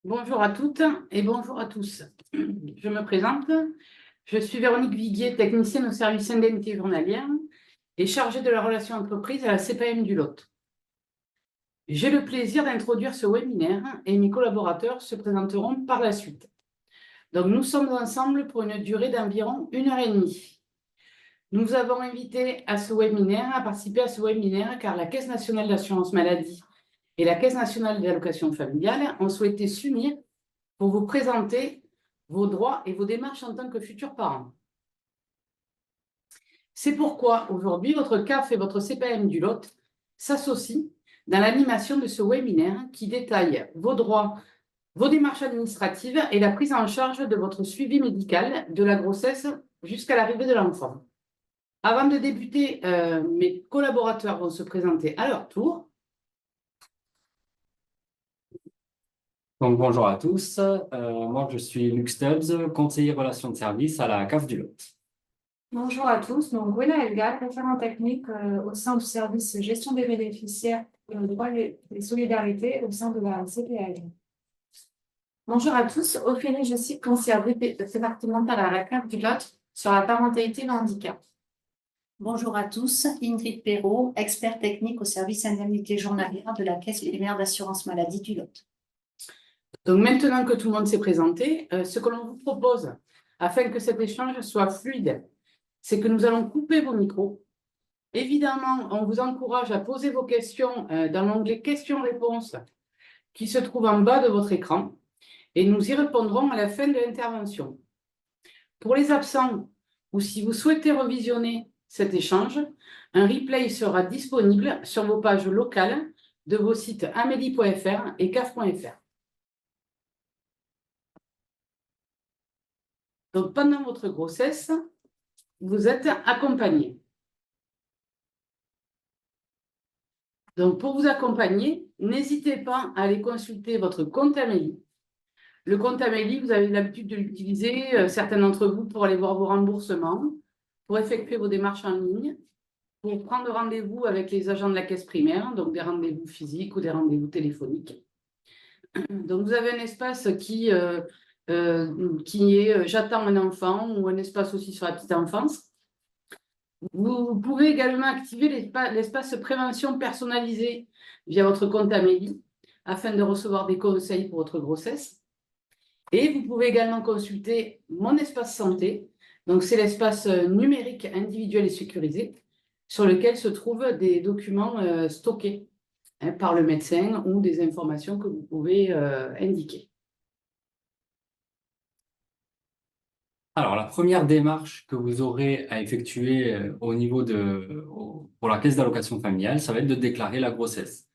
Bonjour à toutes et bonjour à tous. Je me présente. Je suis Véronique Viguier, technicienne au service indemnité journalière et chargée de la relation entreprise à la CPAM du Lot. J'ai le plaisir d'introduire ce webinaire et mes collaborateurs se présenteront par la suite. Donc, nous sommes ensemble pour une durée d'environ 1h30. Nous avons invité à participer à ce webinaire car la Caisse nationale d'assurance maladie et la Caisse nationale d'allocation familiale ont souhaité s'unir pour vous présenter vos droits et vos démarches en tant que futurs parents. C'est pourquoi aujourd'hui, votre CAF et votre CPAM du Lot s'associent dans l'animation de ce webinaire qui détaille vos droits, vos démarches administratives et la prise en charge de votre suivi médical de la grossesse jusqu'à l'arrivée de l'enfant. Avant de débuter, mes collaborateurs vont se présenter à leur tour. Donc, bonjour à tous. Moi, je suis Luc Stubbs, conseiller relations de service à la CAF du Lot. Bonjour à tous, donc Gwena Elga, référent technique au sein du service gestion des bénéficiaires et droits et solidarités au sein de la CPAM. Bonjour à tous, Ophélie Jessy, conseillère départementale à la CAF du Lot sur la parentalité et le handicap. Bonjour à tous, Ingrid Perrault, expert technique au service indemnité journalière de la Caisse primaire d'assurance maladie du Lot. Donc maintenant que tout le monde s'est présenté, ce que l'on vous propose, afin que cet échange soit fluide, c'est que nous allons couper vos micros. Évidemment, on vous encourage à poser vos questions dans l'onglet questions-réponses qui se trouve en bas de votre écran et nous y répondrons à la fin de l'intervention. Pour les absents ou si vous souhaitez revisionner cet échange, un replay sera disponible sur vos pages locales de vos sites amélie.fr et caf.fr. Donc, pendant votre grossesse, vous êtes accompagné. Donc, pour vous accompagner, n'hésitez pas à aller consulter votre compte Amélie. Le compte Amélie, vous avez l'habitude de l'utiliser, certains d'entre vous, pour aller voir vos remboursements, pour effectuer vos démarches en ligne, pour prendre rendez-vous avec les agents de la caisse primaire, donc des rendez-vous physiques ou des rendez-vous téléphoniques. Donc, vous avez un espace qui est j'attends un enfant ou un espace aussi sur la petite enfance. Vous pouvez également activer l'espace prévention personnalisé via votre compte Amélie afin de recevoir des conseils pour votre grossesse. Et vous pouvez également consulter mon espace santé. Donc, c'est l'espace numérique individuel et sécurisé sur lequel se trouvent des documents stockés par le médecin ou des informations que vous pouvez indiquer. Alors, la première démarche que vous aurez à effectuer pour la caisse d'allocation familiale, ça va être de déclarer la grossesse.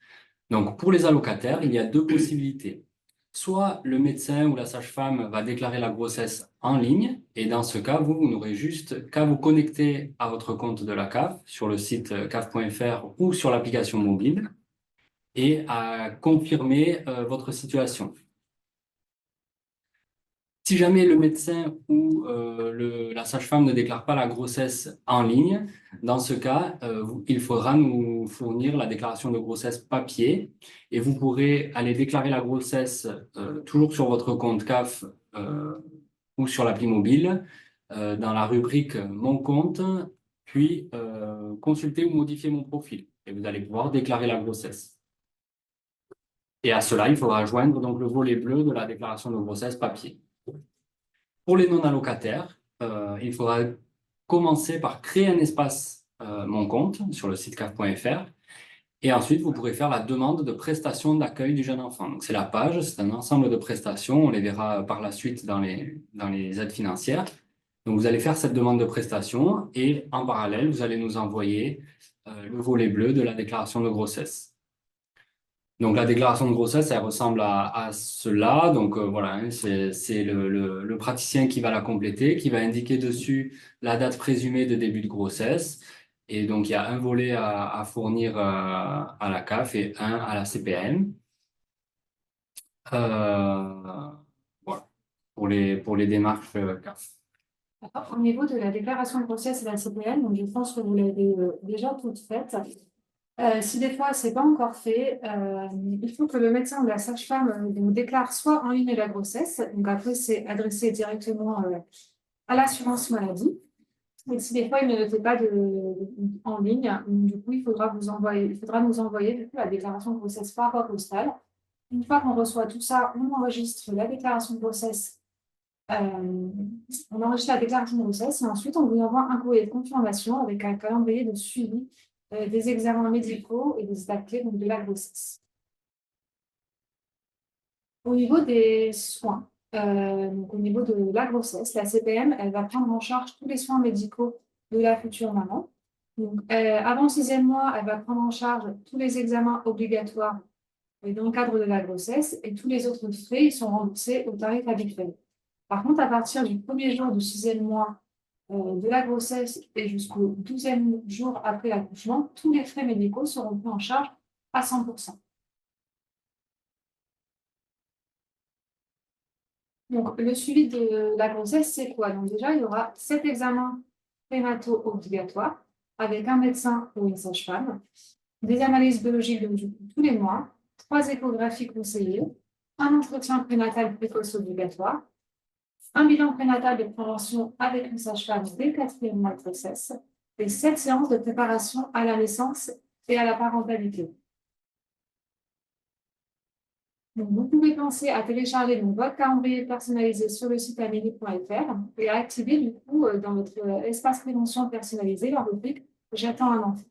Donc, pour les allocataires, il y a deux possibilités. Soit le médecin ou la sage-femme va déclarer la grossesse en ligne, et dans ce cas, vous n'aurez juste qu'à vous connecter à votre compte de la CAF sur le site caf.fr ou sur l'application mobile et à confirmer votre situation. Si jamais le médecin ou la sage-femme ne déclare pas la grossesse en ligne, dans ce cas, il faudra nous fournir la déclaration de grossesse papier et vous pourrez aller déclarer la grossesse toujours sur votre compte CAF ou sur l'appli mobile dans la rubrique Mon compte, puis consulter ou modifier mon profil et vous allez pouvoir déclarer la grossesse. Et à cela, il faudra joindre donc le volet bleu de la déclaration de grossesse papier. Pour les non-allocataires, il faudra commencer par créer un espace Mon compte sur le site caf.fr et ensuite vous pourrez faire la demande de prestation d'accueil du jeune enfant. Donc c'est la page, c'est un ensemble de prestations, on les verra par la suite dans les aides financières. Donc vous allez faire cette demande de prestation et en parallèle, vous allez nous envoyer le volet bleu de la déclaration de grossesse. Donc, la déclaration de grossesse, elle ressemble à cela. Donc, voilà, hein, c'est le praticien qui va la compléter, qui va indiquer dessus la date présumée de début de grossesse. Et donc, il y a un volet à fournir à la CAF et un à la CPAM. Voilà, pour les démarches CAF. Au niveau de la déclaration de grossesse et de la CPAM, donc je pense que vous l'avez déjà toute faite. Si des fois, ce n'est pas encore fait, il faut que le médecin ou la sage-femme vous déclare soit en ligne la grossesse, donc après, c'est adressé directement à l'assurance maladie. Et si des fois, il ne le fait pas en ligne, du coup, il faudra nous envoyer du coup, la déclaration de grossesse par voie postale. Une fois qu'on reçoit tout ça, on enregistre la déclaration de grossesse. On enregistre la déclaration de grossesse et ensuite, on vous envoie un courrier de confirmation avec un calendrier de suivi des examens médicaux et des étapes clés donc, de la grossesse. Au niveau des soins, donc au niveau de la grossesse, la CPM, elle va prendre en charge tous les soins médicaux de la future maman. Donc, avant le 6e mois, elle va prendre en charge tous les examens obligatoires dans le cadre de la grossesse et tous les autres frais ils sont remboursés au tarif habituel. Par contre, à partir du 1er jour du 6e mois de la grossesse et jusqu'au 12e jour après l'accouchement, tous les frais médicaux seront pris en charge à 100%. Donc, le suivi de la grossesse, c'est quoi? Donc, déjà, il y aura 7 examens prénataux obligatoires avec un médecin ou une sage-femme, des analyses biologiques tous les mois, 3 échographies conseillées, un entretien prénatal précoce obligatoire, un bilan prénatal de prévention avec une sage-femme dès le 4e mois de grossesse et 7 séances de préparation à la naissance et à la parentalité. Donc, vous pouvez penser à télécharger votre calendrier personnalisé sur le site amélie.fr et à activer du coup dans votre espace prévention personnalisé la rubrique « J'attends un enfant ».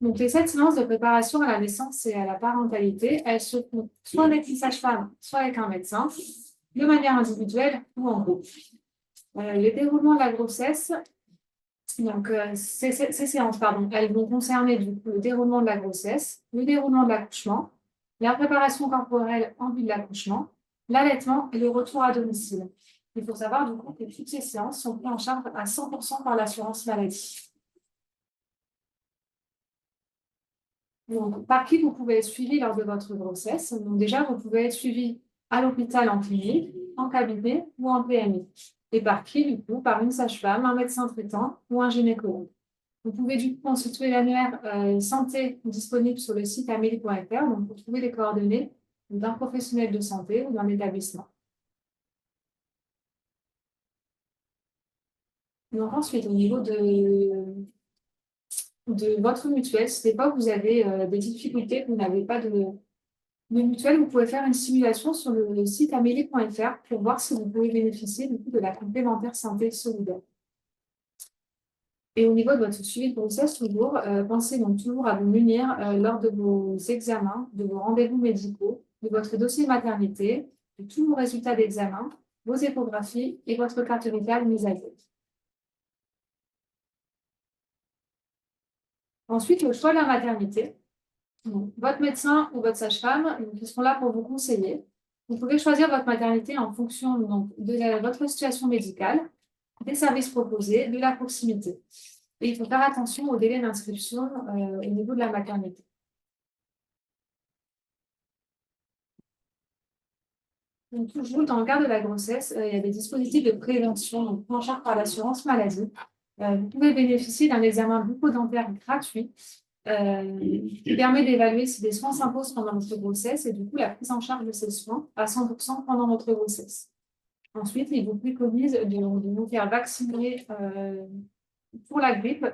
Donc, les 7 séances de préparation à la naissance et à la parentalité, elles se font soit avec une sage-femme, soit avec un médecin, de manière individuelle ou en groupe. Le déroulement de la grossesse, donc ces séances, elles vont concerner du coup le déroulement de la grossesse, le déroulement de l'accouchement, la préparation corporelle en vue de l'accouchement, l'allaitement et le retour à domicile. Il faut savoir du coup que toutes ces séances sont prises en charge à 100% par l'assurance maladie. Donc, par qui vous pouvez être suivi lors de votre grossesse? Donc, déjà, vous pouvez être suivi à l'hôpital en clinique, en cabinet ou en PMI. Et par qui, du coup? Par une sage-femme, un médecin traitant ou un gynécologue. Vous pouvez du coup consulter l'annuaire santé disponible sur le site amélie.fr donc pour trouver les coordonnées d'un professionnel de santé ou d'un établissement. Donc ensuite, au niveau de votre mutuelle, si des fois vous avez des difficultés, vous n'avez pas de mutuelle, vous pouvez faire une simulation sur le site amélie.fr pour voir si vous pouvez bénéficier du coup, de la complémentaire santé solidaire. Et au niveau de votre suivi de grossesse, toujours, pensez donc toujours à vous munir lors de vos examens, de vos rendez-vous médicaux, de votre dossier maternité, de tous vos résultats d'examen, vos échographies et votre carte vitale mise à jour. Ensuite, le choix de la maternité. Donc, votre médecin ou votre sage-femme, ils seront là pour vous conseiller. Vous pouvez choisir votre maternité en fonction donc, de votre situation médicale, des services proposés, de la proximité. Et il faut faire attention au délai d'inscription au niveau de la maternité. Donc, toujours dans le cadre de la grossesse, il y a des dispositifs de prévention donc, pris en charge par l'assurance maladie. Vous pouvez bénéficier d'un examen bucco-dentaire gratuit qui permet d'évaluer si des soins s'imposent pendant votre grossesse et du coup la prise en charge de ces soins à 100% pendant votre grossesse. Ensuite, il vous préconise de vous faire vacciner pour la grippe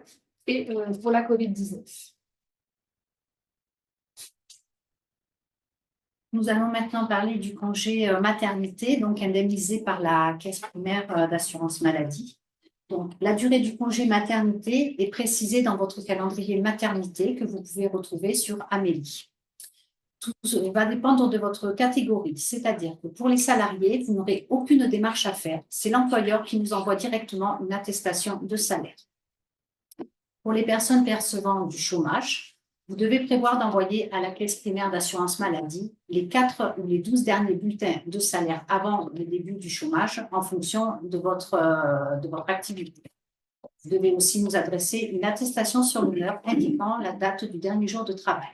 et pour la COVID-19. Nous allons maintenant parler du congé maternité, donc indemnisé par la Caisse primaire d'assurance maladie. Donc, la durée du congé maternité est précisée dans votre calendrier maternité que vous pouvez retrouver sur Amélie. Tout va dépendre de votre catégorie, c'est-à-dire que pour les salariés, vous n'aurez aucune démarche à faire. C'est l'employeur qui nous envoie directement une attestation de salaire. Pour les personnes percevant du chômage, vous devez prévoir d'envoyer à la Caisse primaire d'assurance maladie les 4 ou les 12 derniers bulletins de salaire avant le début du chômage en fonction de votre activité. Vous devez aussi nous adresser une attestation sur l'honneur indiquant la date du dernier jour de travail.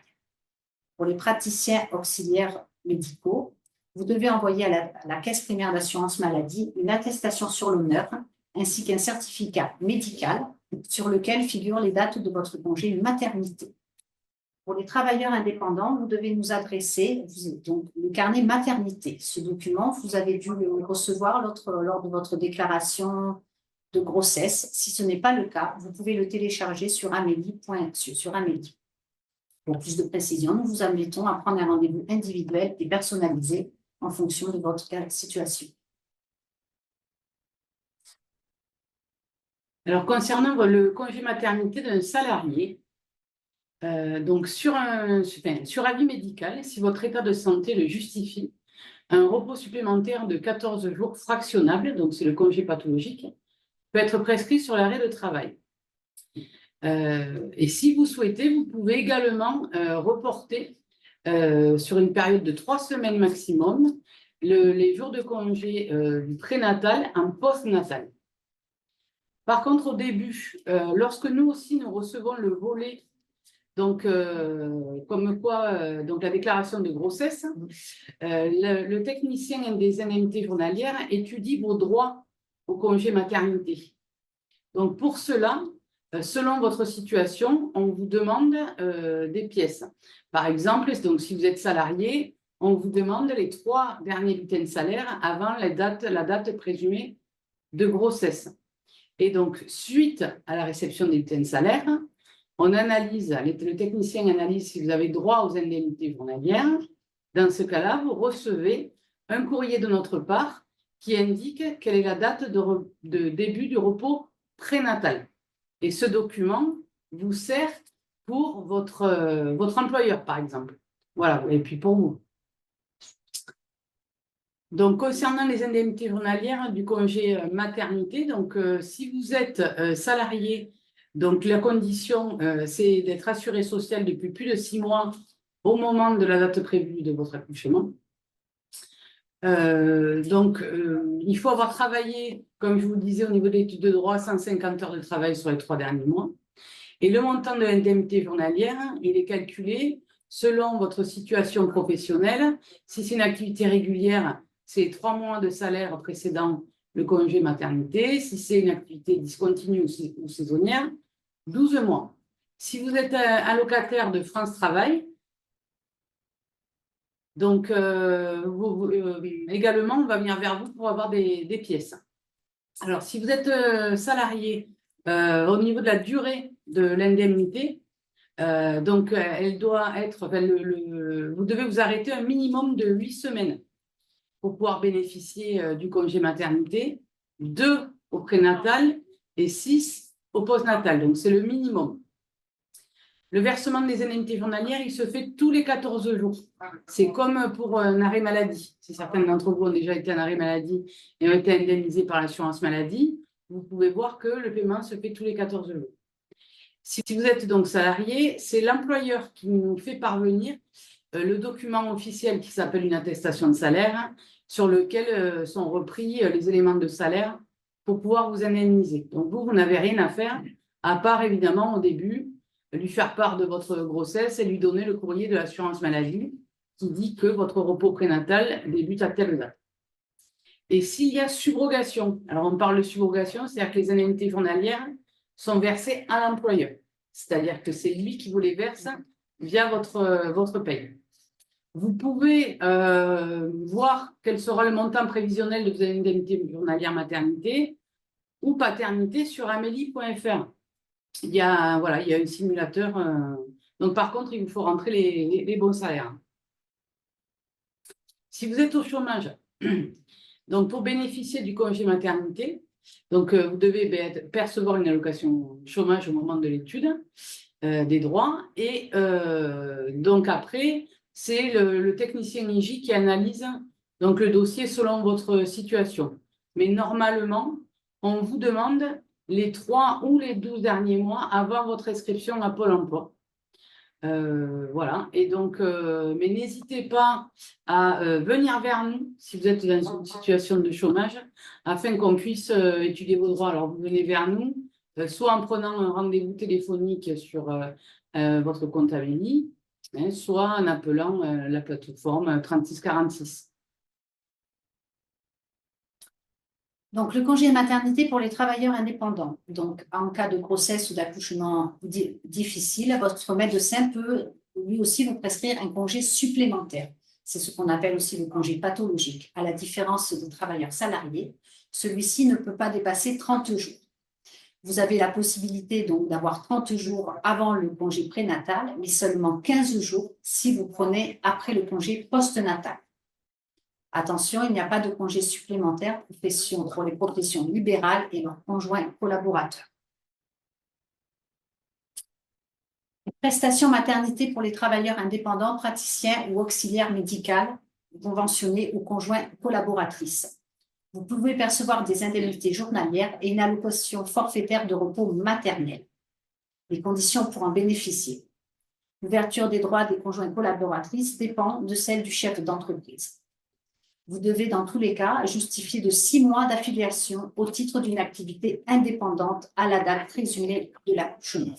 Pour les praticiens auxiliaires médicaux, vous devez envoyer à la Caisse primaire d'assurance maladie une attestation sur l'honneur ainsi qu'un certificat médical sur lequel figurent les dates de votre congé maternité. Pour les travailleurs indépendants, vous devez nous adresser donc, le carnet maternité. Ce document, vous avez dû le recevoir lors de votre déclaration de grossesse. Si ce n'est pas le cas, vous pouvez le télécharger sur Amélie. Pour plus de précision, nous vous invitons à prendre un rendez-vous individuel et personnalisé en fonction de votre situation. Alors, concernant le congé maternité d'un salarié, donc sur avis médical, si votre état de santé le justifie, un repos supplémentaire de 14 jours fractionnable, donc c'est le congé pathologique, peut être prescrit sur l'arrêt de travail. Et si vous souhaitez, vous pouvez également reporter sur une période de 3 semaines maximum les jours de congé du prénatal en post-natal. Par contre, au début, lorsque nous aussi nous recevons le volet, donc comme quoi, donc la déclaration de grossesse, le technicien des indemnités journalières étudie vos droits au congé maternité. Donc pour cela, selon votre situation, on vous demande des pièces. Par exemple, donc, si vous êtes salarié, on vous demande les 3 derniers bulletins de salaire avant la date présumée de grossesse. Et donc, suite à la réception des bulletins de salaire, on analyse, le technicien analyse si vous avez droit aux indemnités journalières. Dans ce cas-là, vous recevez un courrier de notre part qui indique quelle est la date de début du repos prénatal. Et ce document vous sert pour votre employeur, par exemple. Voilà, et puis pour vous. Donc, concernant les indemnités journalières du congé maternité, donc si vous êtes salarié, donc la condition, c'est d'être assuré social depuis plus de 6 mois au moment de la date prévue de votre accouchement. Il faut avoir travaillé, comme je vous le disais, au niveau de l'étude de droit, 150 heures de travail sur les 3 derniers mois. Et le montant de l'indemnité journalière, il est calculé selon votre situation professionnelle. Si c'est une activité régulière, c'est 3 mois de salaire précédant le congé maternité. Si c'est une activité discontinue ou saisonnière, 12 mois. Si vous êtes un locataire de France Travail, donc également, on va venir vers vous pour avoir des pièces. Alors, si vous êtes salarié, au niveau de la durée de l'indemnité, donc elle doit être, vous devez vous arrêter un minimum de 8 semaines pour pouvoir bénéficier du congé maternité, 2 au prénatal et 6 au postnatal. Donc, c'est le minimum. Le versement des indemnités journalières, il se fait tous les 14 jours. C'est comme pour un arrêt maladie. Si certains d'entre vous ont déjà été en arrêt maladie et ont été indemnisés par l'assurance maladie, vous pouvez voir que le paiement se fait tous les 14 jours. Si vous êtes donc salarié, c'est l'employeur qui nous fait parvenir le document officiel qui s'appelle une attestation de salaire, sur lequel sont repris les éléments de salaire pour pouvoir vous indemniser. Donc vous n'avez rien à faire, à part évidemment au début, lui faire part de votre grossesse et lui donner le courrier de l'assurance maladie qui dit que votre repos prénatal débute à telle date. Et s'il y a subrogation, alors on parle de subrogation, c'est-à-dire que les indemnités journalières sont versées à l'employeur. C'est-à-dire que c'est lui qui vous les verse via votre paye. Vous pouvez voir quel sera le montant prévisionnel de vos indemnités journalières maternité ou paternité sur amélie.fr. Il y a un simulateur. Donc, par contre, il vous faut rentrer les bons salaires. Si vous êtes au chômage, donc pour bénéficier du congé maternité, donc vous devez percevoir une allocation chômage au moment de l'étude des droits. Et donc après, c'est le technicien IJ qui analyse donc le dossier selon votre situation. Mais normalement, on vous demande les 3 ou les 12 derniers mois avant votre inscription à Pôle emploi. Voilà. Et donc, mais n'hésitez pas à venir vers nous si vous êtes dans une situation de chômage afin qu'on puisse étudier vos droits. Alors, vous venez vers nous, soit en prenant un rendez-vous téléphonique sur votre compte Amélie, soit en appelant la plateforme 3646. Donc, le congé de maternité pour les travailleurs indépendants. Donc, en cas de grossesse ou d'accouchement difficile, votre médecin peut lui aussi vous prescrire un congé supplémentaire. C'est ce qu'on appelle aussi le congé pathologique. À la différence des travailleurs salariés, celui-ci ne peut pas dépasser 30 jours. Vous avez la possibilité donc d'avoir 30 jours avant le congé prénatal, mais seulement 15 jours si vous prenez après le congé postnatal. Attention, il n'y a pas de congé supplémentaire pour les professions libérales et leurs conjoints collaborateurs. Les prestations maternité pour les travailleurs indépendants, praticiens ou auxiliaires médicales, conventionnés ou conjoints collaboratrices. Vous pouvez percevoir des indemnités journalières et une allocation forfaitaire de repos maternel. Les conditions pour en bénéficier. L'ouverture des droits des conjoints collaboratrices dépend de celle du chef d'entreprise. Vous devez, dans tous les cas, justifier de 6 mois d'affiliation au titre d'une activité indépendante à la date présumée de l'accouchement.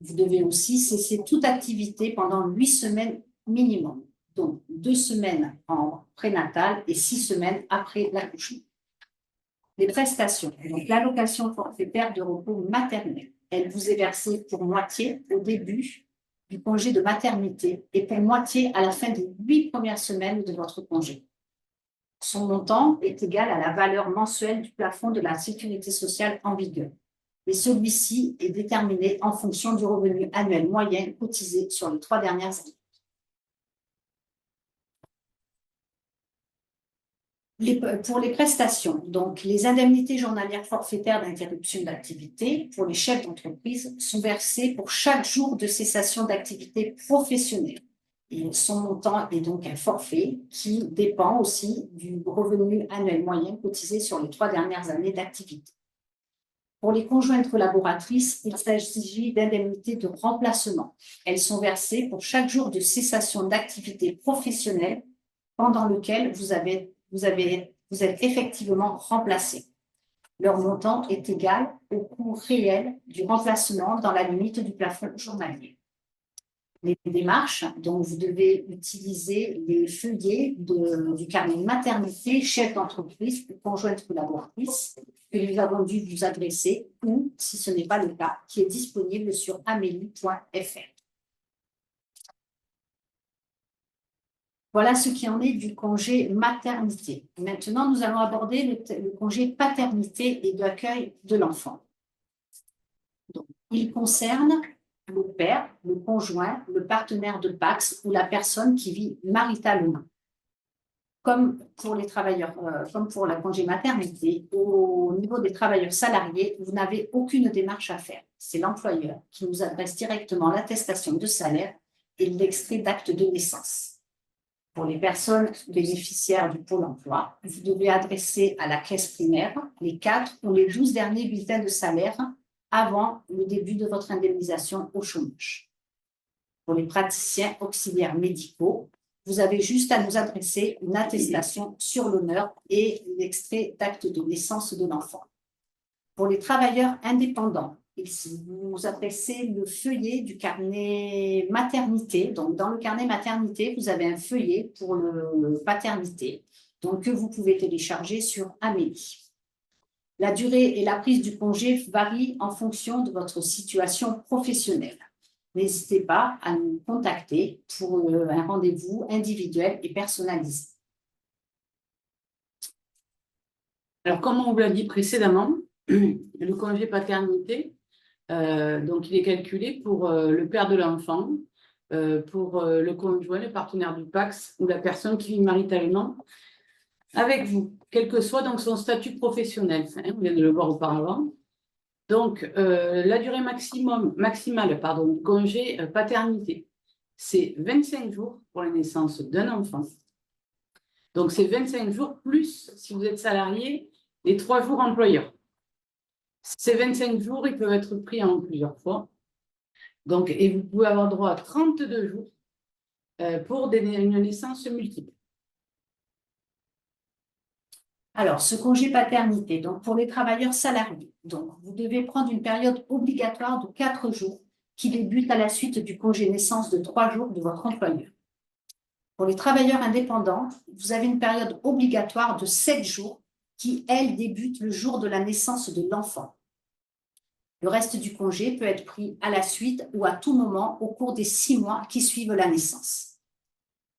Vous devez aussi cesser toute activité pendant 8 semaines minimum, donc 2 semaines en prénatal et 6 semaines après l'accouchement. Les prestations, donc l'allocation forfaitaire de repos maternel, elle vous est versée pour moitié au début du congé de maternité et pour moitié à la fin des 8 premières semaines de votre congé. Son montant est égal à la valeur mensuelle du plafond de la sécurité sociale en vigueur. Et celui-ci est déterminé en fonction du revenu annuel moyen cotisé sur les 3 dernières années. Pour les prestations, donc les indemnités journalières forfaitaires d'interruption d'activité pour les chefs d'entreprise sont versées pour chaque jour de cessation d'activité professionnelle. Et son montant est donc un forfait qui dépend aussi du revenu annuel moyen cotisé sur les 3 dernières années d'activité. Pour les conjointes collaboratrices, il s'agit d'indemnités de remplacement. Elles sont versées pour chaque jour de cessation d'activité professionnelle pendant lequel vous êtes effectivement remplacé. Leur montant est égal au coût réel du remplacement dans la limite du plafond journalier. Les démarches, donc vous devez utiliser les feuillets du carnet de maternité, chef d'entreprise ou conjointe collaboratrice que nous avons dû vous adresser ou, si ce n'est pas le cas, qui est disponible sur amélie.fr. Voilà ce qui en est du congé maternité. Maintenant, nous allons aborder le congé paternité et d'accueil de l'enfant. Il concerne le père, le conjoint, le partenaire de PACS ou la personne qui vit maritalement. Comme pour les travailleurs, comme pour la congé maternité, au niveau des travailleurs salariés, vous n'avez aucune démarche à faire. C'est l'employeur qui nous adresse directement l'attestation de salaire et l'extrait d'acte de naissance. Pour les personnes bénéficiaires du Pôle emploi, vous devez adresser à la caisse primaire les 4 ou les 12 derniers bulletins de salaire avant le début de votre indemnisation au chômage. Pour les praticiens auxiliaires médicaux, vous avez juste à nous adresser une attestation sur l'honneur et l'extrait d'acte de naissance de l'enfant. Pour les travailleurs indépendants, vous adressez le feuillet du carnet maternité. Donc, dans le carnet maternité, vous avez un feuillet pour le paternité, donc que vous pouvez télécharger sur Amélie. La durée et la prise du congé varient en fonction de votre situation professionnelle. N'hésitez pas à nous contacter pour un rendez-vous individuel et personnalisé. Alors, comme on vous l'a dit précédemment, le congé paternité, donc il est calculé pour le père de l'enfant, pour le conjoint, le partenaire du PACS ou la personne qui vit maritalement avec vous, quel que soit donc son statut professionnel. On vient de le voir auparavant. Donc, la durée maximale du congé paternité, c'est 25 jours pour la naissance d'un enfant. Donc, c'est 25 jours plus, si vous êtes salarié, les 3 jours employeurs. Ces 25 jours, ils peuvent être pris en plusieurs fois. Donc, et vous pouvez avoir droit à 32 jours pour une naissance multiple. Alors, ce congé paternité, donc pour les travailleurs salariés, donc vous devez prendre une période obligatoire de 4 jours qui débute à la suite du congé naissance de 3 jours de votre employeur. Pour les travailleurs indépendants, vous avez une période obligatoire de 7 jours qui, elle, débute le jour de la naissance de l'enfant. Le reste du congé peut être pris à la suite ou à tout moment au cours des 6 mois qui suivent la naissance.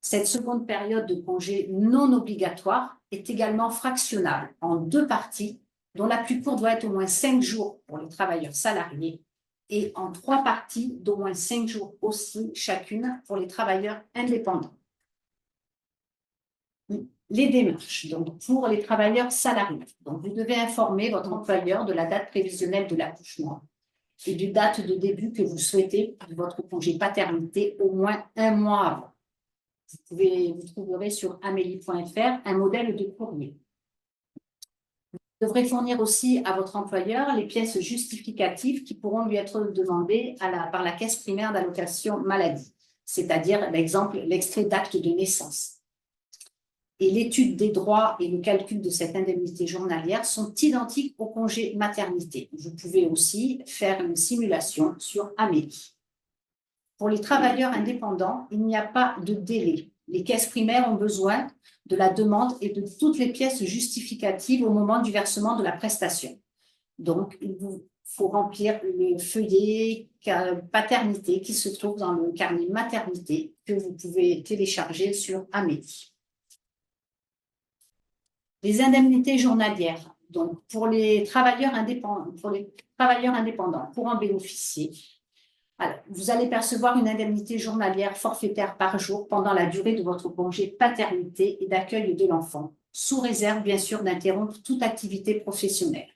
Cette seconde période de congé non obligatoire est également fractionnable en 2 parties, dont la plus courte doit être au moins 5 jours pour les travailleurs salariés et en 3 parties d'au moins 5 jours aussi chacune pour les travailleurs indépendants. Les démarches, donc pour les travailleurs salariés. Donc, vous devez informer votre employeur de la date prévisionnelle de l'accouchement et du date de début que vous souhaitez de votre congé paternité au moins 1 mois avant. Vous trouverez sur amélie.fr un modèle de courrier. Vous devrez fournir aussi à votre employeur les pièces justificatives qui pourront lui être demandées par la caisse primaire d'allocation maladie, c'est-à-dire l'extrait d'acte de naissance. Et l'étude des droits et le calcul de cette indemnité journalière sont identiques au congé maternité. Vous pouvez aussi faire une simulation sur Amélie. Pour les travailleurs indépendants, il n'y a pas de délai. Les caisses primaires ont besoin de la demande et de toutes les pièces justificatives au moment du versement de la prestation. Donc, il vous faut remplir le feuillet paternité qui se trouve dans le carnet maternité que vous pouvez télécharger sur Amélie. Les indemnités journalières, donc pour les travailleurs indépendants, pour en bénéficier, alors, vous allez percevoir une indemnité journalière forfaitaire par jour pendant la durée de votre congé paternité et d'accueil de l'enfant, sous réserve bien sûr d'interrompre toute activité professionnelle.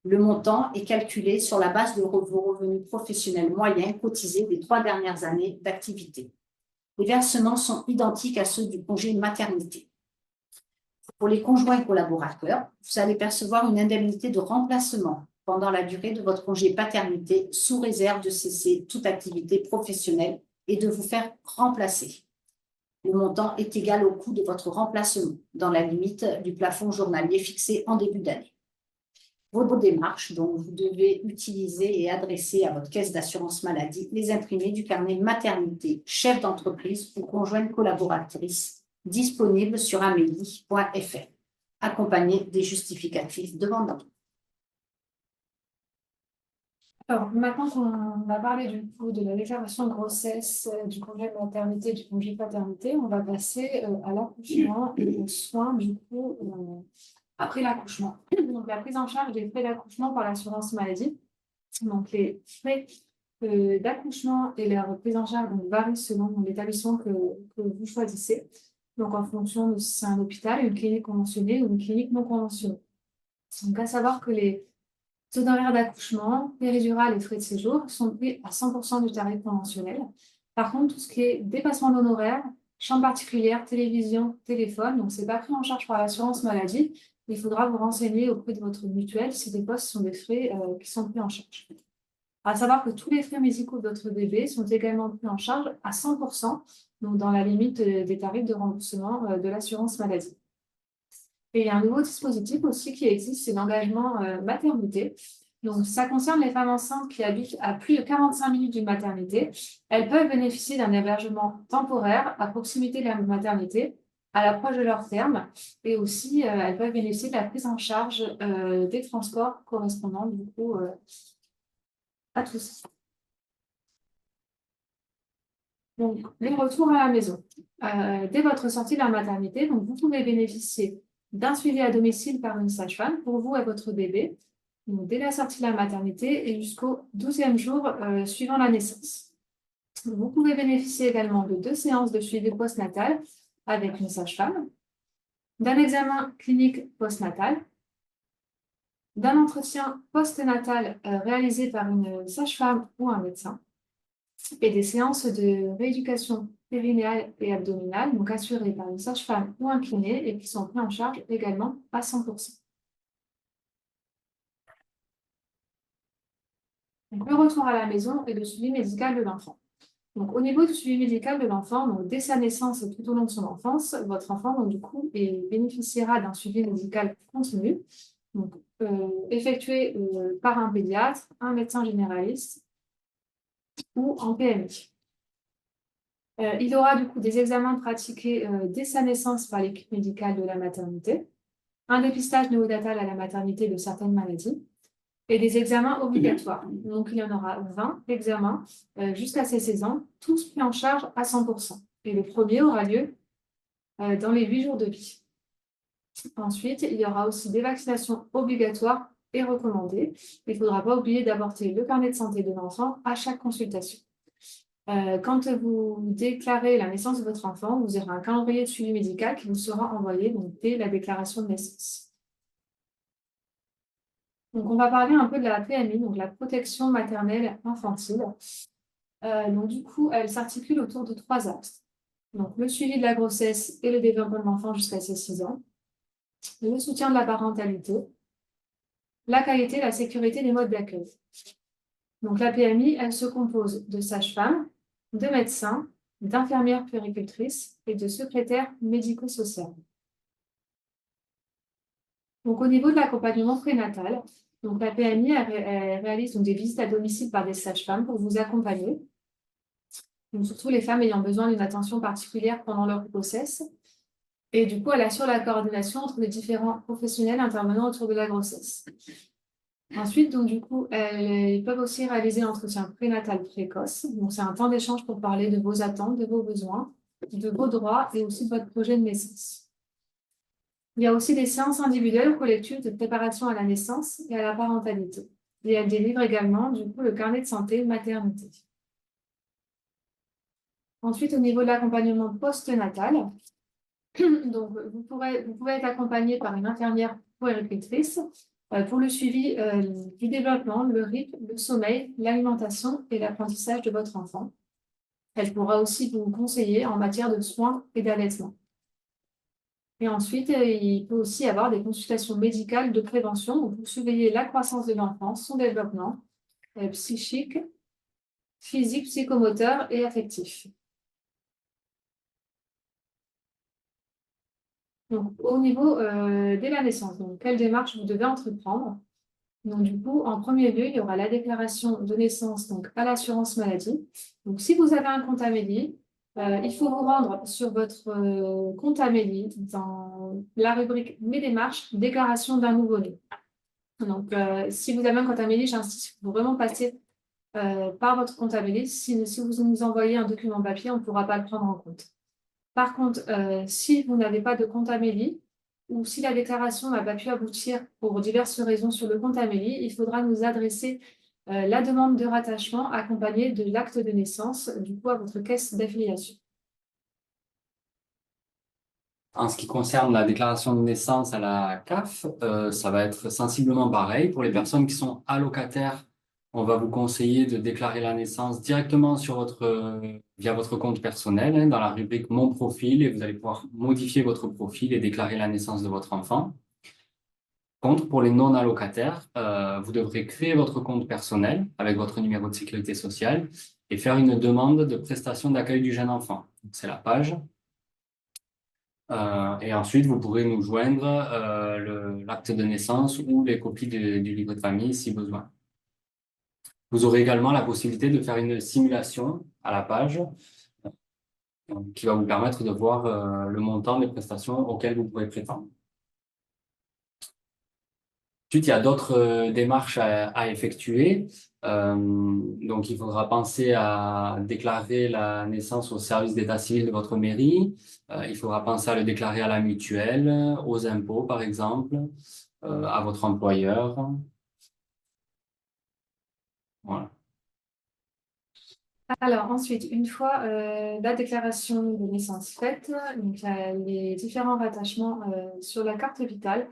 Le montant est calculé sur la base de vos revenus professionnels moyens cotisés des 3 dernières années d'activité. Les versements sont identiques à ceux du congé maternité. Pour les conjoints collaborateurs, vous allez percevoir une indemnité de remplacement pendant la durée de votre congé paternité, sous réserve de cesser toute activité professionnelle et de vous faire remplacer. Le montant est égal au coût de votre remplacement, dans la limite du plafond journalier fixé en début d'année. Vos démarches, donc vous devez utiliser et adresser à votre caisse d'assurance maladie les imprimés du carnet maternité, chef d'entreprise ou conjointe collaboratrice, disponible sur amélie.fr, accompagné des justificatifs de vente d'entreprise. Alors, maintenant qu'on va parler du coup de la déclaration de grossesse, du congé maternité et du congé paternité, on va passer à l'accouchement et aux soins du coup après l'accouchement. Donc, la prise en charge des frais d'accouchement par l'assurance maladie. Donc, les frais d'accouchement et leur prise en charge varient selon l'établissement que vous choisissez. Donc, en fonction de si c'est un hôpital, une clinique conventionnée ou une clinique non conventionnée. Donc, à savoir que les honoraires d'accouchement, péridurale et frais de séjour sont pris à 100% du tarif conventionnel. Par contre, tout ce qui est dépassement d'honoraires, chambre particulière, télévision, téléphone, donc c'est pas pris en charge par l'assurance maladie. Il faudra vous renseigner auprès de votre mutuelle si des postes sont des frais qui sont pris en charge. À savoir que tous les frais médicaux de votre bébé sont également pris en charge à 100%, donc dans la limite des tarifs de remboursement de l'assurance maladie. Et il y a un nouveau dispositif aussi qui existe, c'est l'engagement maternité. Donc, ça concerne les femmes enceintes qui habitent à plus de 45 minutes d'une maternité. Elles peuvent bénéficier d'un hébergement temporaire à proximité de la maternité, à l'approche de leur terme. Et aussi, elles peuvent bénéficier de la prise en charge des transports correspondants, du coup, à tout ça. Donc, les retours à la maison. Dès votre sortie de la maternité, donc, vous pouvez bénéficier d'un suivi à domicile par une sage-femme pour vous et votre bébé, donc dès la sortie de la maternité et jusqu'au 12e jour suivant la naissance. Vous pouvez bénéficier également de 2 séances de suivi postnatal avec une sage-femme, d'un examen clinique postnatal, d'un entretien postnatal réalisé par une sage-femme ou un médecin, et des séances de rééducation périnéale et abdominale, donc assurées par une sage-femme ou un kiné et qui sont pris en charge également à 100%. Donc, le retour à la maison et le suivi médical de l'enfant. Donc, au niveau du suivi médical de l'enfant, donc dès sa naissance et tout au long de son enfance, votre enfant, donc, du coup, bénéficiera d'un suivi médical continu, donc, effectué par un pédiatre, un médecin généraliste ou en PMI. Il aura du coup des examens pratiqués dès sa naissance par l'équipe médicale de la maternité. un dépistage néonatal à la maternité de certaines maladies et des examens obligatoires. Donc, il y en aura 20 examens jusqu'à ces 16 ans, tous pris en charge à 100%. Et le premier aura lieu dans les 8 jours de vie. Ensuite, il y aura aussi des vaccinations obligatoires et recommandées. Il ne faudra pas oublier d'apporter le carnet de santé de l'enfant à chaque consultation. Quand vous déclarez la naissance de votre enfant, vous aurez un calendrier de suivi médical qui vous sera envoyé donc, dès la déclaration de naissance. Donc, on va parler un peu de la PMI, donc la protection maternelle infantile. Donc, du coup, elle s'articule autour de 3 axes. Donc, le suivi de la grossesse et le développement de l'enfant jusqu'à ses 6 ans, le soutien de la parentalité, la qualité et la sécurité des modes d'accueil. Donc, la PMI, elle se compose de sages-femmes, de médecins, d'infirmières puéricultrices et de secrétaires médico-sociaux. Donc, au niveau de l'accompagnement prénatal, donc la PMI elle réalise donc, des visites à domicile par des sages-femmes pour vous accompagner, donc, surtout les femmes ayant besoin d'une attention particulière pendant leur grossesse. Et du coup, elle assure la coordination entre les différents professionnels intervenant autour de la grossesse. Ensuite, donc, du coup, ils peuvent aussi réaliser l'entretien prénatal précoce. Donc, c'est un temps d'échange pour parler de vos attentes, de vos besoins, de vos droits et aussi de votre projet de naissance. Il y a aussi des séances individuelles ou collectives de préparation à la naissance et à la parentalité. Et elle délivre également, du coup, le carnet de santé maternité. Ensuite, au niveau de l'accompagnement postnatal, donc, vous pouvez être accompagné par une infirmière puéricultrice pour le suivi du développement, le rythme, le sommeil, l'alimentation et l'apprentissage de votre enfant. Elle pourra aussi vous conseiller en matière de soins et d'allaitement. Et ensuite, il peut aussi y avoir des consultations médicales de prévention pour surveiller la croissance de l'enfant, son développement psychique, physique, psychomoteur et affectif. Donc, au niveau dès la naissance, donc, quelle démarche vous devez entreprendre? Donc, du coup, en premier lieu, il y aura la déclaration de naissance donc, à l'assurance maladie. Donc, si vous avez un compte Amélie, il faut vous rendre sur votre compte Amélie dans la rubrique Mes démarches, déclaration d'un nouveau-né. Donc, si vous avez un compte Amélie, j'insiste, il faut vraiment passer par votre compte Amélie. Si vous nous envoyez un document papier, on ne pourra pas le prendre en compte. Par contre, si vous n'avez pas de compte Amélie ou si la déclaration n'a pas pu aboutir pour diverses raisons sur le compte Amélie, il faudra nous adresser la demande de rattachement accompagnée de l'acte de naissance, du coup, à votre caisse d'affiliation. En ce qui concerne la déclaration de naissance à la CAF, ça va être sensiblement pareil. Pour les personnes qui sont allocataires, on va vous conseiller de déclarer la naissance directement via votre compte personnel, dans la rubrique Mon profil, et vous allez pouvoir modifier votre profil et déclarer la naissance de votre enfant. Contre, pour les non-allocataires, vous devrez créer votre compte personnel avec votre numéro de sécurité sociale et faire une demande de prestation d'accueil du jeune enfant. C'est la page. Et ensuite, vous pourrez nous joindre l'acte de naissance ou les copies du livret de famille si besoin. Vous aurez également la possibilité de faire une simulation à la page qui va vous permettre de voir le montant des prestations auxquelles vous pourrez prétendre. Ensuite, il y a d'autres démarches à effectuer. Donc, il faudra penser à déclarer la naissance au service d'état civil de votre mairie. Il faudra penser à le déclarer à la mutuelle, aux impôts, par exemple, à votre employeur. Voilà. Alors, ensuite, une fois la déclaration de naissance faite, donc, les différents rattachements sur la carte vitale.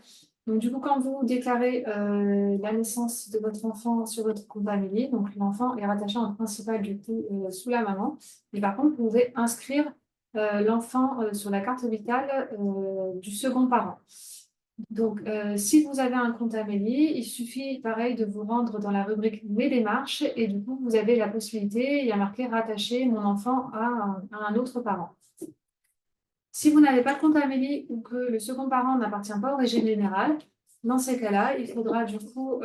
Donc, du coup, quand vous déclarez la naissance de votre enfant sur votre compte Amélie, donc l'enfant est rattaché en principal du coup sous la maman. Et par contre, vous pouvez inscrire l'enfant sur la carte vitale du second parent. Donc, si vous avez un compte Amélie, il suffit, pareil, de vous rendre dans la rubrique Mes démarches et du coup, vous avez la possibilité, il y a marqué rattacher mon enfant à un autre parent. Si vous n'avez pas de compte Amélie ou que le second parent n'appartient pas au régime général, dans ces cas-là, il faudra du coup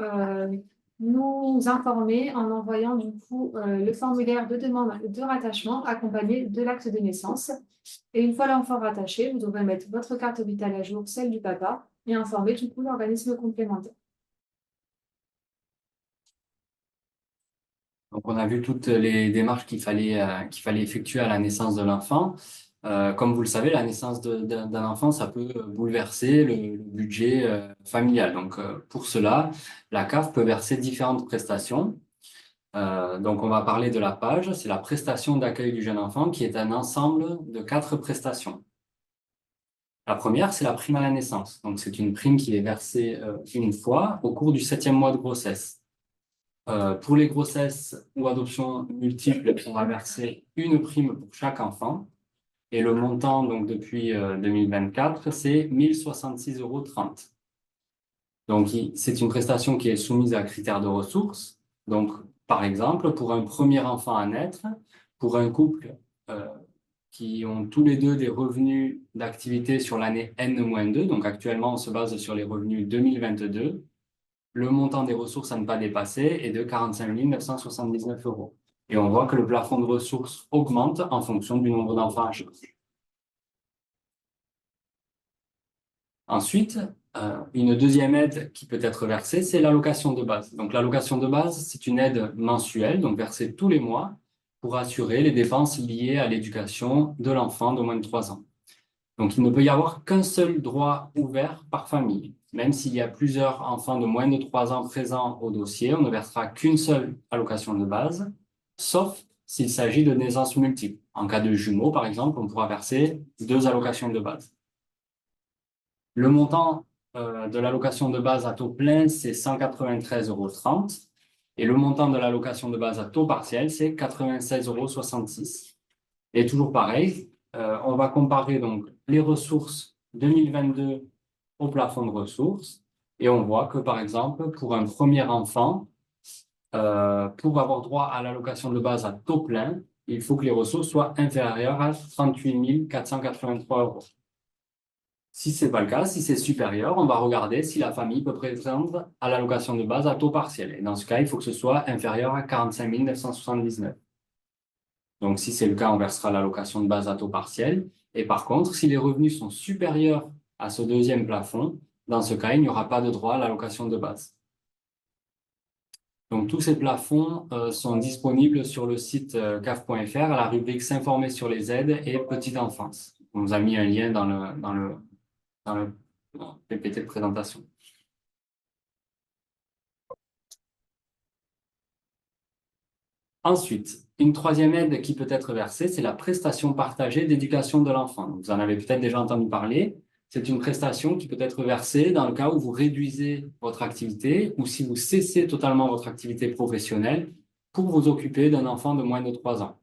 nous informer en envoyant du coup le formulaire de demande de rattachement accompagné de l'acte de naissance. Et une fois l'enfant rattaché, vous devrez mettre votre carte vitale à jour, celle du papa, et informer du coup l'organisme complémentaire. Donc, on a vu toutes les démarches qu'il fallait effectuer à la naissance de l'enfant. Comme vous le savez, la naissance d'un enfant, ça peut bouleverser le budget familial. Donc, pour cela, la CAF peut verser différentes prestations. Donc, on va parler de la PAJE, c'est la prestation d'accueil du jeune enfant, qui est un ensemble de 4 prestations. La première, c'est la prime à la naissance. Donc, c'est une prime qui est versée une fois au cours du 7e mois de grossesse. Pour les grossesses ou adoptions multiples, on va verser une prime pour chaque enfant. Et le montant, donc depuis 2024, c'est 1 066,30 €. Donc, c'est une prestation qui est soumise à critères de ressources. Donc, par exemple, pour un premier enfant à naître, pour un couple qui ont tous les deux des revenus d'activité sur l'année N-2, donc actuellement, on se base sur les revenus 2022, le montant des ressources à ne pas dépasser est de 45 979 €. Et on voit que le plafond de ressources augmente en fonction du nombre d'enfants à charge. Ensuite, une deuxième aide qui peut être versée, c'est l'allocation de base. Donc, l'allocation de base, c'est une aide mensuelle, donc versée tous les mois, pour assurer les dépenses liées à l'éducation de l'enfant de moins de 3 ans. Donc, il ne peut y avoir qu'un seul droit ouvert par famille. Même s'il y a plusieurs enfants de moins de 3 ans présents au dossier, on ne versera qu'une seule allocation de base, sauf s'il s'agit de naissances multiples. En cas de jumeaux, par exemple, on pourra verser 2 allocations de base. Le montant de l'allocation de base à taux plein, c'est 193,30 €. Et le montant de l'allocation de base à taux partiel, c'est 96,66 €. Et toujours pareil, on va comparer donc les ressources 2022 au plafond de ressources. Et on voit que, par exemple, pour un premier enfant, pour avoir droit à l'allocation de base à taux plein, il faut que les ressources soient inférieures à 38 483 €. Si ce n'est pas le cas, si c'est supérieur, on va regarder si la famille peut prétendre à l'allocation de base à taux partiel. Et dans ce cas, il faut que ce soit inférieur à 45 979 €. Donc, si c'est le cas, on versera l'allocation de base à taux partiel. Et par contre, si les revenus sont supérieurs à ce deuxième plafond, dans ce cas, il n'y aura pas de droit à l'allocation de base. Donc, tous ces plafonds sont disponibles sur le site caf.fr à la rubrique S'informer sur les aides et petite enfance. On vous a mis un lien dans le PPT de présentation. Ensuite, une troisième aide qui peut être versée, c'est la prestation partagée d'éducation de l'enfant. Vous en avez peut-être déjà entendu parler. C'est une prestation qui peut être versée dans le cas où vous réduisez votre activité ou si vous cessez totalement votre activité professionnelle pour vous occuper d'un enfant de moins de 3 ans.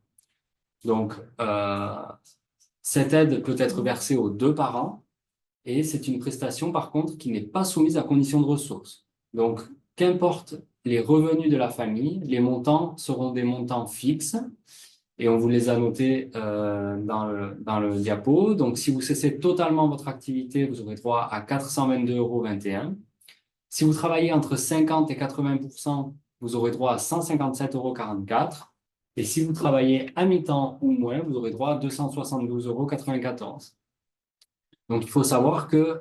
Donc, cette aide peut être versée aux 2 parents et c'est une prestation, par contre, qui n'est pas soumise à condition de ressources. Donc, qu'importe les revenus de la famille, les montants seront des montants fixes et on vous les a notés dans le diapo. Donc, si vous cessez totalement votre activité, vous aurez droit à 422,21 €. Si vous travaillez entre 50 et 80%, vous aurez droit à 157,44 €. Et si vous travaillez à mi-temps ou moins, vous aurez droit à 272,94 €. Donc, il faut savoir que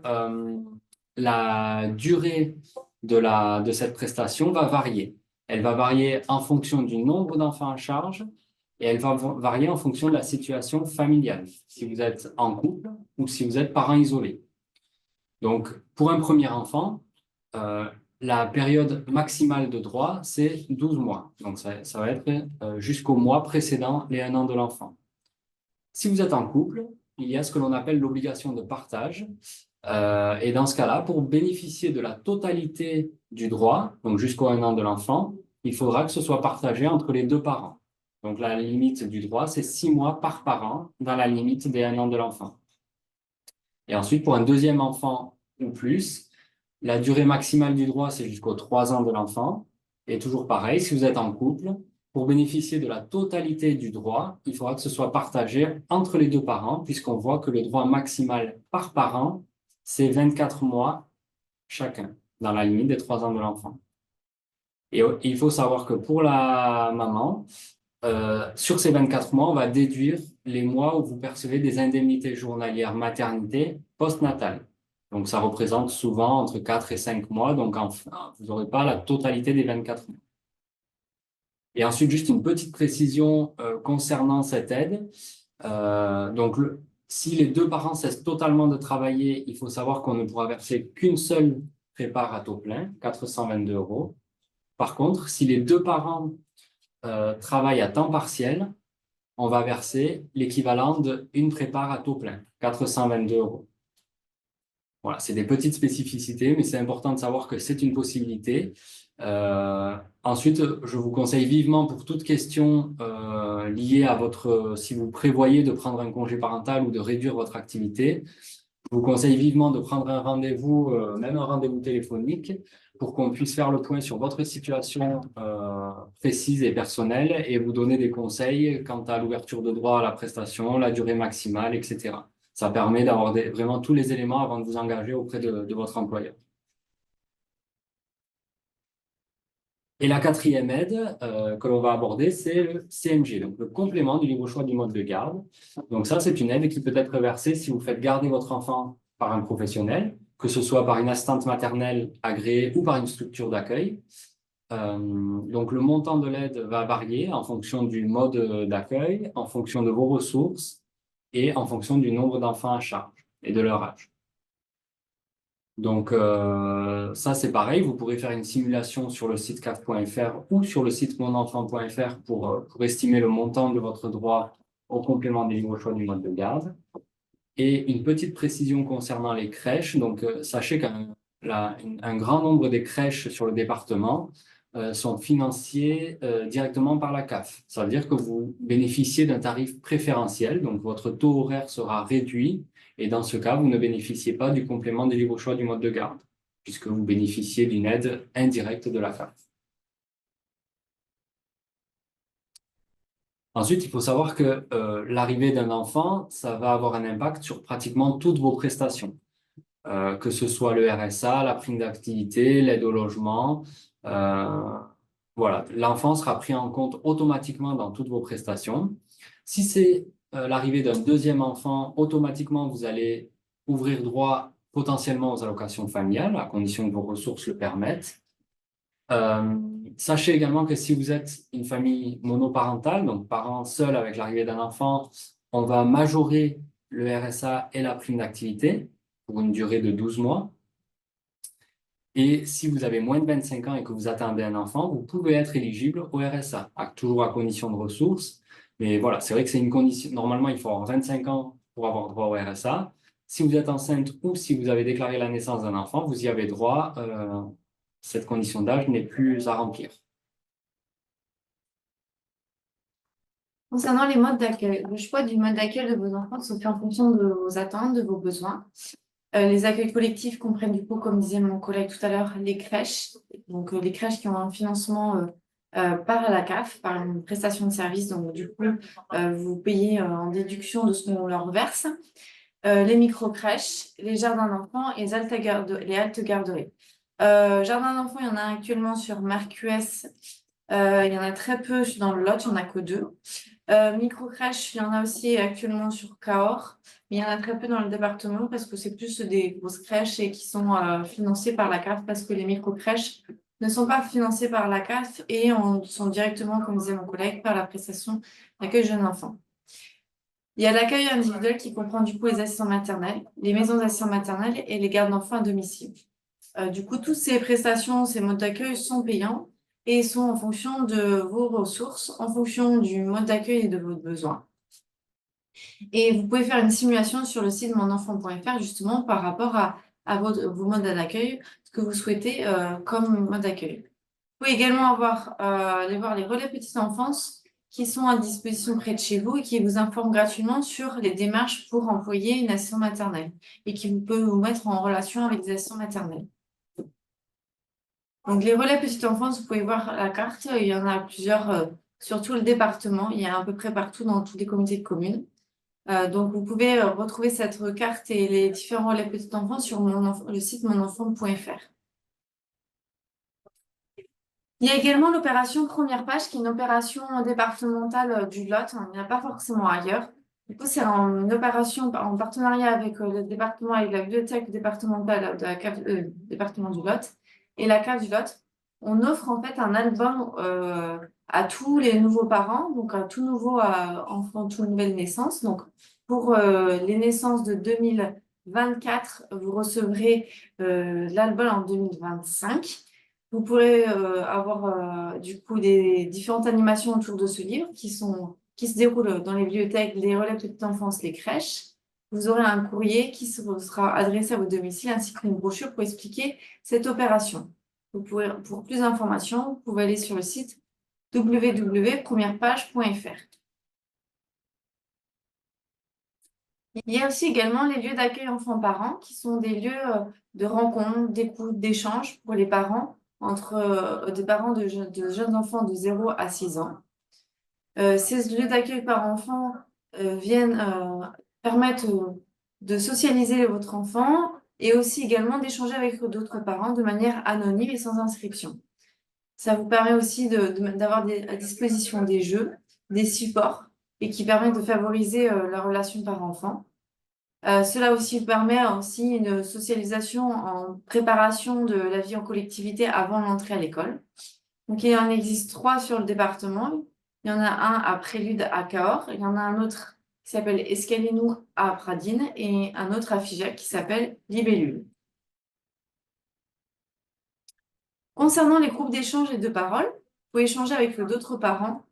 la durée de cette prestation va varier. Elle va varier en fonction du nombre d'enfants à charge et elle va varier en fonction de la situation familiale, si vous êtes en couple ou si vous êtes parent isolé. Donc, pour un premier enfant, la période maximale de droit, c'est 12 mois. Donc, ça va être jusqu'au mois précédant les 1 an de l'enfant. Si vous êtes en couple, il y a ce que l'on appelle l'obligation de partage. Et dans ce cas-là, pour bénéficier de la totalité du droit, donc jusqu'au 1 an de l'enfant, il faudra que ce soit partagé entre les 2 parents. Donc la limite du droit, c'est 6 mois par parent dans la limite des 1 an de l'enfant. Et ensuite, pour un deuxième enfant ou plus, la durée maximale du droit, c'est jusqu'aux 3 ans de l'enfant. Et toujours pareil, si vous êtes en couple, pour bénéficier de la totalité du droit, il faudra que ce soit partagé entre les 2 parents, puisqu'on voit que le droit maximal par parent, c'est 24 mois chacun, dans la limite des 3 ans de l'enfant. Et il faut savoir que pour la maman, sur ces 24 mois, on va déduire les mois où vous percevez des indemnités journalières maternité postnatale. Donc, ça représente souvent entre 4 et 5 mois. Donc, vous n'aurez pas la totalité des 24 mois. Et ensuite, juste une petite précision concernant cette aide. Donc, si les deux parents cessent totalement de travailler, il faut savoir qu'on ne pourra verser qu'une seule prépare à taux plein, 422 €. Par contre, si les deux parents travaillent à temps partiel, on va verser l'équivalent d'une prépare à taux plein, 422 €. Voilà, c'est des petites spécificités, mais c'est important de savoir que c'est une possibilité. Ensuite, je vous conseille vivement pour toute question liée à si vous prévoyez de prendre un congé parental ou de réduire votre activité, je vous conseille vivement de prendre un rendez-vous, même un rendez-vous téléphonique, pour qu'on puisse faire le point sur votre situation précise et personnelle et vous donner des conseils quant à l'ouverture de droit à la prestation, la durée maximale, etc. Ça permet d'avoir vraiment tous les éléments avant de vous engager auprès de votre employeur. Et la quatrième aide que l'on va aborder, c'est le CMG, donc le complément du libre choix du mode de garde. Donc ça, c'est une aide qui peut être versée si vous faites garder votre enfant par un professionnel, que ce soit par une assistante maternelle agréée ou par une structure d'accueil. Donc le montant de l'aide va varier en fonction du mode d'accueil, en fonction de vos ressources et en fonction du nombre d'enfants à charge et de leur âge. Donc ça, c'est pareil, vous pourrez faire une simulation sur le site caf.fr ou sur le site monenfant.fr pour estimer le montant de votre droit au complément des libres choix du mode de garde. Et une petite précision concernant les crèches, donc sachez qu'un grand nombre des crèches sur le département sont financées directement par la CAF. Ça veut dire que vous bénéficiez d'un tarif préférentiel, donc votre taux horaire sera réduit, et dans ce cas, vous ne bénéficiez pas du complément des libres choix du mode de garde, puisque vous bénéficiez d'une aide indirecte de la CAF. Ensuite, il faut savoir que l'arrivée d'un enfant, ça va avoir un impact sur pratiquement toutes vos prestations, que ce soit le RSA, la prime d'activité, l'aide au logement. Voilà, l'enfant sera pris en compte automatiquement dans toutes vos prestations. Si c'est l'arrivée d'un deuxième enfant, automatiquement, vous allez ouvrir droit potentiellement aux allocations familiales, à condition que vos ressources le permettent. Sachez également que si vous êtes une famille monoparentale, donc parents seuls avec l'arrivée d'un enfant, on va majorer le RSA et la prime d'activité pour une durée de 12 mois. Et si vous avez moins de 25 ans et que vous attendez un enfant, vous pouvez être éligible au RSA, toujours à condition de ressources. Mais voilà, c'est vrai que c'est une condition. Normalement, il faut avoir 25 ans pour avoir droit au RSA. Si vous êtes enceinte ou si vous avez déclaré la naissance d'un enfant, vous y avez droit. Cette condition d'âge n'est plus à remplir. Concernant les modes d'accueil, le choix du mode d'accueil de vos enfants se fait en fonction de vos attentes, de vos besoins. Les accueils collectifs comprennent du coup, comme disait mon collègue tout à l'heure, les crèches. Donc les crèches qui ont un financement par la CAF, par une prestation de service. Donc du coup, vous payez en déduction de ce qu'on leur verse. Les micro-crèches, les jardins d'enfants et les haltes garderies. Jardin d'enfants, il y en a actuellement sur Mercus. Il y en a très peu dans le Lot, il n'y en a que 2. Micro-crèches, il y en a aussi actuellement sur Cahors, mais il y en a très peu dans le département parce que c'est plus des grosses crèches et qui sont financées par la CAF parce que les micro-crèches ne sont pas financées par la CAF et sont directement, comme disait mon collègue, par la prestation d'accueil jeunes enfants. Il y a l'accueil individuel qui comprend du coup les assistants maternels, les maisons d'assistants maternels et les gardes d'enfants à domicile. Du coup, toutes ces prestations, ces modes d'accueil sont payants et sont en fonction de vos ressources, en fonction du mode d'accueil et de vos besoins. Et vous pouvez faire une simulation sur le site monenfant.fr justement par rapport à vos modes d'accueil, ce que vous souhaitez comme mode d'accueil. Vous pouvez également aller voir les relais petite enfance qui sont à disposition près de chez vous et qui vous informent gratuitement sur les démarches pour employer une assistante maternelle et qui peut vous mettre en relation avec des assistants maternels. Donc, les relais petite enfance, vous pouvez voir la carte. Il y en a plusieurs sur tout le département. Il y a à peu près partout dans tous les comités de communes. Donc, vous pouvez retrouver cette carte et les différents relais petite enfance sur le site monenfant.fr. Il y a également l'opération Première Page, qui est une opération départementale du Lot. Il n'y en a pas forcément ailleurs. Du coup, c'est une opération en partenariat avec le département, avec la bibliothèque départementale de la département du Lot et la CAF du Lot. On offre en fait un album à tous les nouveaux parents, donc à tout nouveau enfant, toute nouvelle naissance. Donc, pour les naissances de 2024, vous recevrez l'album en 2025. Vous pourrez avoir du coup des différentes animations autour de ce livre qui se déroulent dans les bibliothèques, les relais de petite enfance, les crèches. Vous aurez un courrier qui sera adressé à votre domicile ainsi qu'une brochure pour expliquer cette opération. Pour plus d'informations, vous pouvez aller sur le site www.premièrepage.fr. Il y a aussi également les lieux d'accueil enfants-parents qui sont des lieux de rencontre, d'écoute, d'échange pour les parents entre des parents de jeunes enfants de 0 à 6 ans. Ces lieux d'accueil par enfant permettent de socialiser votre enfant et aussi également d'échanger avec d'autres parents de manière anonyme et sans inscription. Ça vous permet aussi d'avoir à disposition des jeux, des supports et qui permettent de favoriser la relation par-enfant. Cela aussi permet une socialisation en préparation de la vie en collectivité avant l'entrée à l'école. Donc, il en existe 3 sur le département. Il y en a un à Prélude à Cahors, il y en a un autre qui s'appelle Escalinou à Pradines et un autre à Figeac qui s'appelle Libellule. Concernant les groupes d'échange et de parole, vous pouvez échanger avec d'autres parents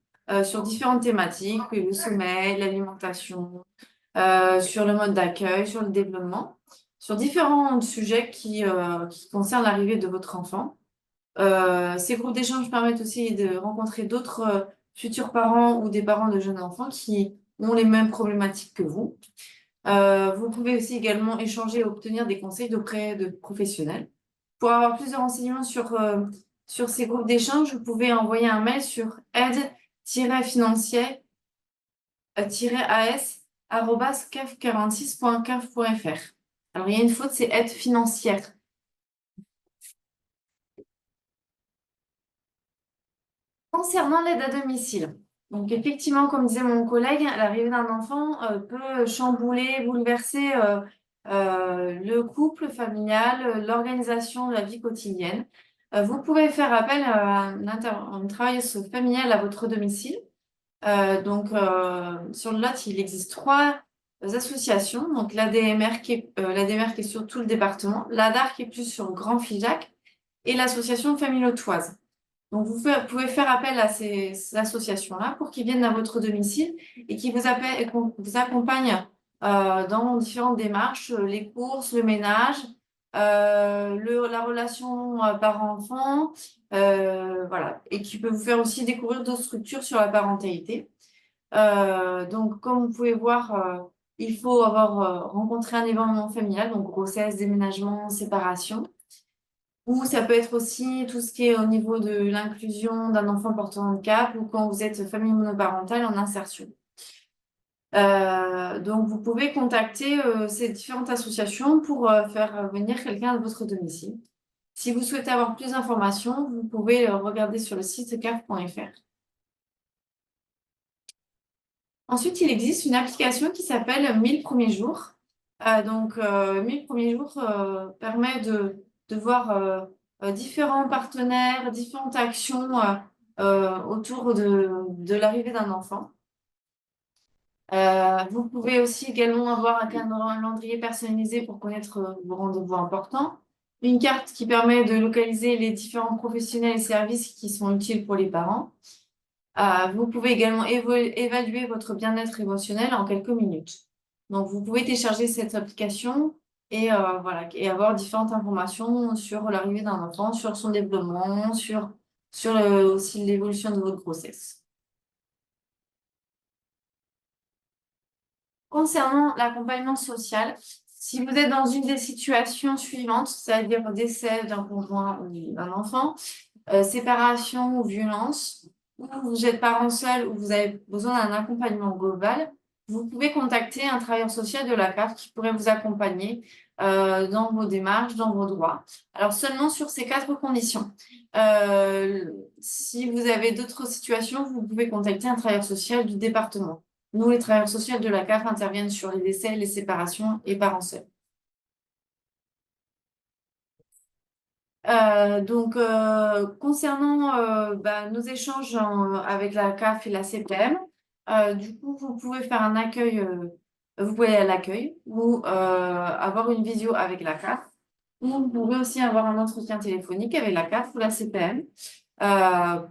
sur différentes thématiques, le sommeil, l'alimentation, sur le mode d'accueil, sur le développement, sur différents sujets qui concernent l'arrivée de votre enfant. Ces groupes d'échange permettent aussi de rencontrer d'autres futurs parents ou des parents de jeunes enfants qui ont les mêmes problématiques que vous. Vous pouvez aussi également échanger et obtenir des conseils auprès de professionnels. Pour avoir plus de renseignements sur ces groupes d'échange, vous pouvez envoyer un mail sur aide-financier-as@caf46.caf.fr. Alors, il y a une faute, c'est aide financière. Concernant l'aide à domicile, donc effectivement, comme disait mon collègue, l'arrivée d'un enfant peut chambouler, bouleverser le couple familial, l'organisation de la vie quotidienne. Vous pouvez faire appel à une travailleuse familiale à votre domicile. Sur le lot, il existe 3 associations. Donc, l'ADMR qui est sur tout le département, l'ADAR qui est plus sur Grand Figeac et l'association Famille Lautoise. Donc, vous pouvez faire appel à ces associations-là pour qu'ils viennent à votre domicile et qu'ils vous accompagnent dans différentes démarches, les courses, le ménage, la relation parent-enfant, voilà, et qui peut vous faire aussi découvrir d'autres structures sur la parentalité. Donc, comme vous pouvez voir, il faut avoir rencontré un événement familial, donc grossesse, déménagement, séparation. Ou ça peut être aussi tout ce qui est au niveau de l'inclusion d'un enfant portant handicap ou quand vous êtes famille monoparentale en insertion. Donc, vous pouvez contacter ces différentes associations pour faire venir quelqu'un à votre domicile. Si vous souhaitez avoir plus d'informations, vous pouvez regarder sur le site caf.fr. Ensuite, il existe une application qui s'appelle 1000 premiers jours. 1000 premiers jours permet de voir différents partenaires, différentes actions autour de l'arrivée d'un enfant. Vous pouvez aussi également avoir un calendrier personnalisé pour connaître vos rendez-vous importants. Une carte qui permet de localiser les différents professionnels et services qui sont utiles pour les parents. Vous pouvez également évaluer votre bien-être émotionnel en quelques minutes. Donc, vous pouvez télécharger cette application et avoir différentes informations sur l'arrivée d'un enfant, sur son développement, sur aussi l'évolution de votre grossesse. Concernant l'accompagnement social, si vous êtes dans une des situations suivantes, c'est-à-dire décès d'un conjoint ou d'un enfant, séparation ou violence, ou vous êtes parent seul ou vous avez besoin d'un accompagnement global, vous pouvez contacter un travailleur social de la CAF qui pourrait vous accompagner dans vos démarches, dans vos droits. Alors seulement sur ces 4 conditions. Si vous avez d'autres situations, vous pouvez contacter un travailleur social du département. Nous, les travailleurs sociaux de la CAF interviennent sur les décès, les séparations et parents seuls. Concernant nos échanges avec la CAF et la CPM, du coup, vous pouvez faire un accueil, vous pouvez aller à l'accueil ou avoir une visio avec la CAF, ou vous pouvez aussi avoir un entretien téléphonique avec la CAF ou la CPM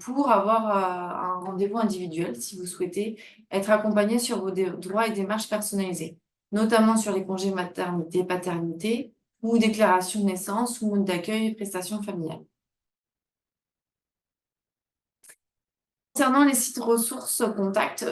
pour avoir un rendez-vous individuel si vous souhaitez être accompagné sur vos droits et démarches personnalisées, notamment sur les congés maternité, paternité, ou déclaration de naissance, ou mode d'accueil et prestations familiales. Concernant les sites ressources contact,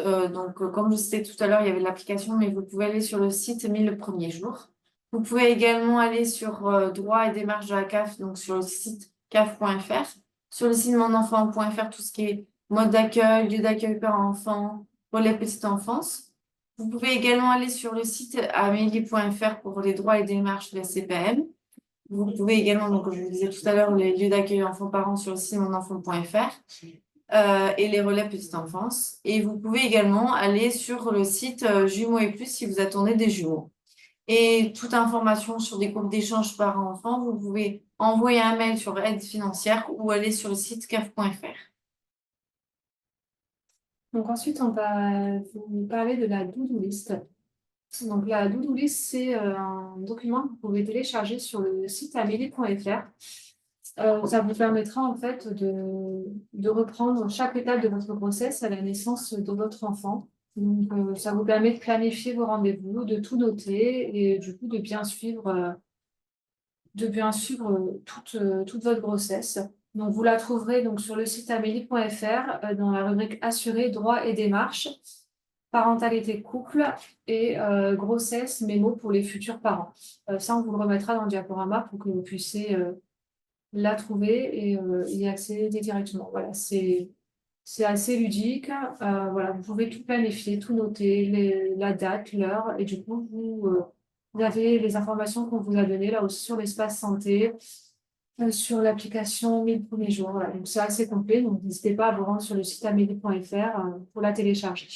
comme je disais tout à l'heure, il y avait l'application, mais vous pouvez aller sur le site 1000 premiers jours. Vous pouvez également aller sur droits et démarches de la CAF, donc sur le site caf.fr, sur le site monenfant.fr, tout ce qui est mode d'accueil, lieu d'accueil parents-enfants, relais petite enfance. Vous pouvez également aller sur le site amélie.fr pour les droits et démarches de la CPM. Vous pouvez également, donc, comme je vous disais tout à l'heure, les lieux d'accueil enfants-parents sur le site monenfant.fr et les relais petite enfance. Et vous pouvez également aller sur le site Jumeaux et plus si vous attendez des jumeaux. Et toute information sur des groupes d'échange parents-enfants, vous pouvez envoyer un mail sur aide financière ou aller sur le site caf.fr. Donc ensuite, on va vous parler de la to-do list. Donc la to-do list, c'est un document que vous pouvez télécharger sur le site amélie.fr. Ça vous permettra en fait de reprendre chaque étape de votre grossesse à la naissance de votre enfant. Donc, ça vous permet de planifier vos rendez-vous, de tout noter et du coup de bien suivre toute votre grossesse. Donc, vous la trouverez donc sur le site amélie.fr dans la rubrique Assurer, droits et démarches, parentalité couple et grossesse, mémo pour les futurs parents. Ça, on vous le remettra dans le diaporama pour que vous puissiez la trouver et y accéder directement. Voilà, c'est assez ludique. Voilà, vous pouvez tout planifier, tout noter, la date, l'heure, et du coup, vous avez les informations qu'on vous a données là aussi sur l'espace santé, sur l'application 1000 premiers jours. Voilà, donc c'est assez complet. Donc n'hésitez pas à vous rendre sur le site amélie.fr pour la télécharger.